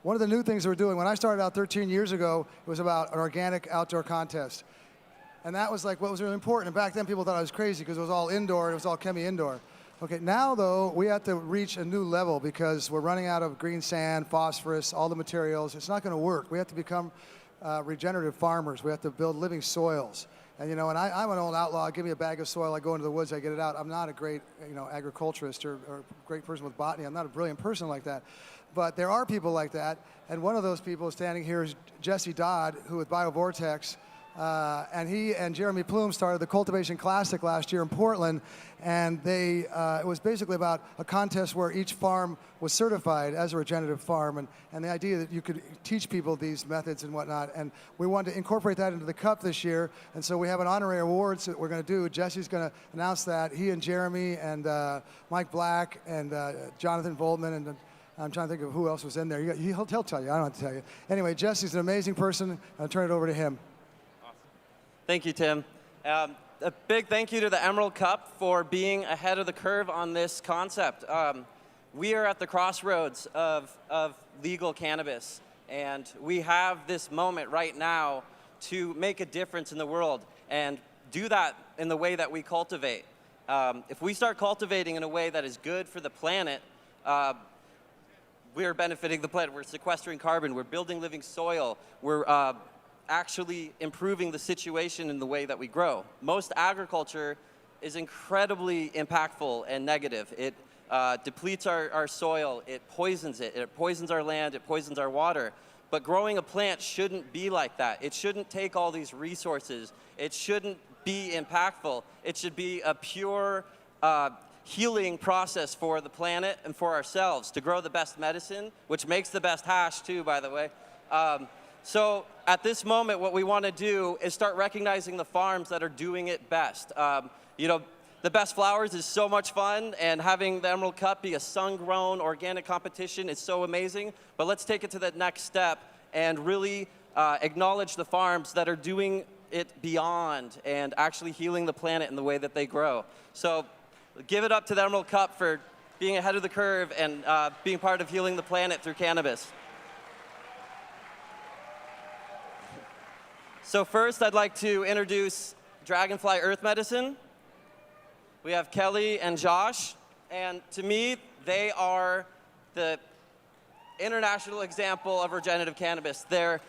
one of the new things we're doing, when I started out 13 years ago, it was about an organic outdoor contest. And that was like what was really important. And back then people thought I was crazy because it was all indoor, it was all chemi indoor. Okay, now though, we have to reach a new level because we're running out of green sand, phosphorus, all the materials. It's not gonna work. We have to become regenerative farmers. We have to build living soils. And and I'm an old outlaw. Give me a bag of soil, I go into the woods, I get it out. I'm not a great agriculturist or great person with botany. I'm not a brilliant person like that. But there are people like that. And one of those people standing here is Jesse Dodd, who with BioVortex, and he and Jeremy Plume started the Cultivation Classic last year in Portland, and it was basically about a contest where each farm was certified as a regenerative farm, and the idea that you could teach people these methods and whatnot, and we wanted to incorporate that into the cup this year, and so we have an honorary awards that we're going to do. Jesse's going to announce that. He and Jeremy and Mike Black and Jonathan Voldman, and I'm trying to think of who else was in there. He'll tell you. I don't have to tell you. Anyway, Jesse's an amazing person. I'll turn it over to him. Thank you, Tim. A big thank you to the Emerald Cup for being ahead of the curve on this concept. We are at the crossroads of legal cannabis, and we have this moment right now to make a difference in the world and do that in the way that we cultivate. If we start cultivating in a way that is good for the planet, we're benefiting the planet. We're sequestering carbon. We're building living soil. We're actually improving the situation in the way that we grow. Most agriculture is incredibly impactful and negative. It depletes our soil, it poisons our land, it poisons our water. But growing a plant shouldn't be like that. It shouldn't take all these resources. It shouldn't be impactful. It should be a pure healing process for the planet and for ourselves to grow the best medicine, which makes the best hash too, by the way. So at this moment, what we want to do is start recognizing the farms that are doing it best. The best flowers is so much fun, and having the Emerald Cup be a sun-grown organic competition is so amazing. But let's take it to the next step and really acknowledge the farms that are doing it beyond and actually healing the planet in the way that they grow. So give it up to the Emerald Cup for being ahead of the curve and being part of healing the planet through cannabis. So first, I'd like to introduce Dragonfly Earth Medicine. We have Kelly and Josh, and to me, they are the international example of regenerative cannabis. Their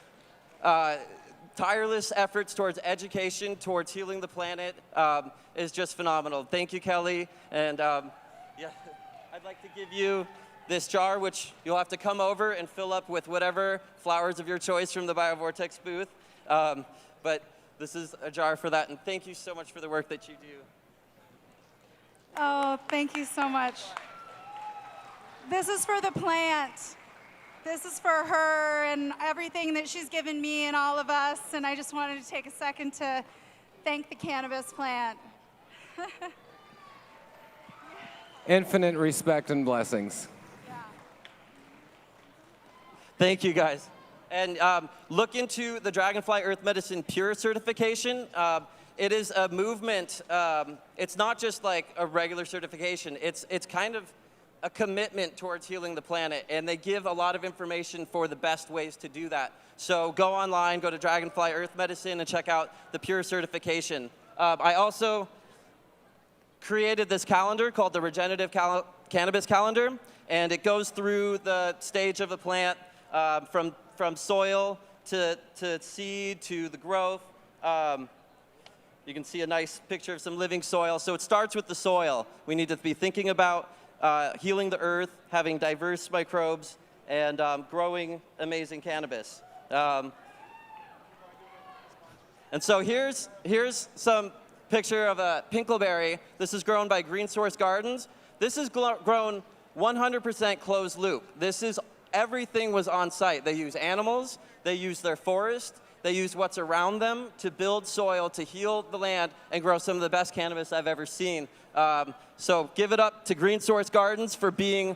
tireless efforts towards education, towards healing the planet, is just phenomenal. Thank you, Kelly, and yeah, I'd like to give you this jar, which you'll have to come over and fill up with whatever flowers of your choice from the BioVortex booth. But this is a jar for that, and thank you so much for the work that you do. Oh, thank you so much. This is for the plant. This is for her and everything that she's given me and all of us, and I just wanted to take a second to thank the cannabis plant. Infinite respect and blessings. Yeah. Thank you, guys. And look into the Dragonfly Earth Medicine Pure certification. It is a movement. It's not just like a regular certification. It's kind of a commitment towards healing the planet, and they give a lot of information for the best ways to do that. So go online, go to Dragonfly Earth Medicine, and check out the Pure certification. I also created this calendar called the Regenerative Cannabis Calendar, and it goes through the stage of the plant from soil to seed to the growth. You can see a nice picture of some living soil. So it starts with the soil. We need to be thinking about healing the earth, having diverse microbes, and growing amazing cannabis. And so here's some picture of a pinkleberry. This is grown by Green Source Gardens. This is grown 100% closed loop. Everything was on site. They use animals, they use their forest, they use what's around them to build soil, to heal the land, and grow some of the best cannabis I've ever seen. So give it up to Green Source Gardens for being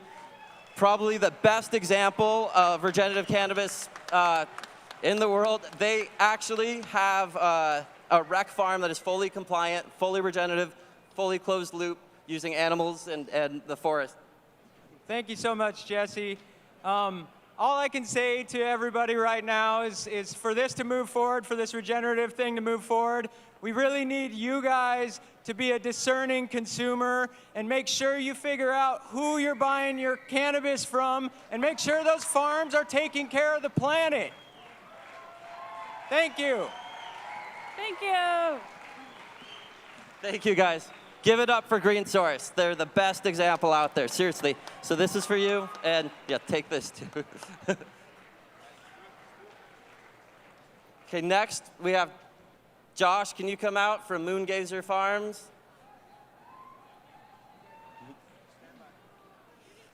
probably the best example of regenerative cannabis in the world. They actually have a rec farm that is fully compliant, fully regenerative, fully closed loop, using animals and the forest. Thank you so much, Jesse. all I can say to everybody right now is for this to move forward, for this regenerative thing to move forward, we really need you guys to be a discerning consumer and make sure you figure out who you're buying your cannabis from and make sure those farms are taking care of the planet. Thank you. Thank you. Thank you, guys. Give it up for Green Source. They're the best example out there, seriously. So this is for you, and yeah, take this too. Okay, next we have Josh. Can you come out from Moongazer Farms?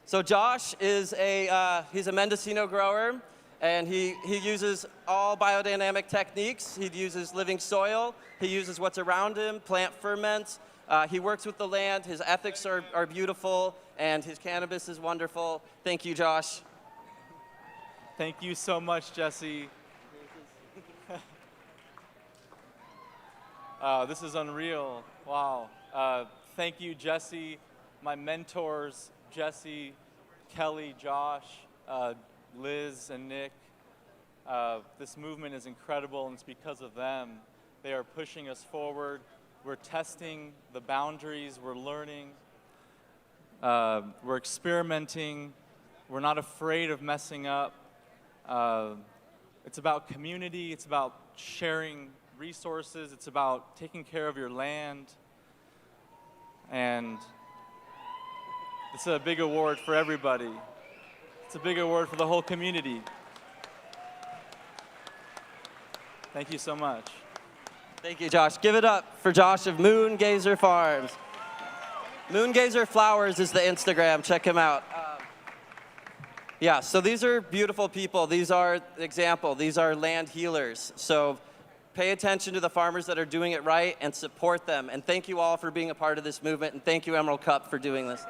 So Josh is he's a Mendocino grower, and he uses all biodynamic techniques. He uses living soil. He uses what's around him, plant ferments. He works with the land. His ethics are beautiful, and his cannabis is wonderful. Thank you, Josh. Thank you so much, Jesse. This is unreal. Wow. Thank you, Jesse, my mentors, Jesse, Kelly, Josh, Liz, and Nick. This movement is incredible, and it's because of them. They are pushing us forward. We're testing the boundaries. We're learning. We're experimenting. We're not afraid of messing up. It's about community. It's about sharing resources. It's about taking care of your land. And it's a big award for everybody. It's a big award for the whole community. Thank you so much. Thank you, Josh. Give it up for Josh of Moongazer Farms. Moongazer Flowers is the Instagram. Check him out. Yeah, so these are beautiful people. These are example. These are land healers. So pay attention to the farmers that are doing it right and support them. And thank you all for being a part of this movement. And thank you, Emerald Cup, for doing this.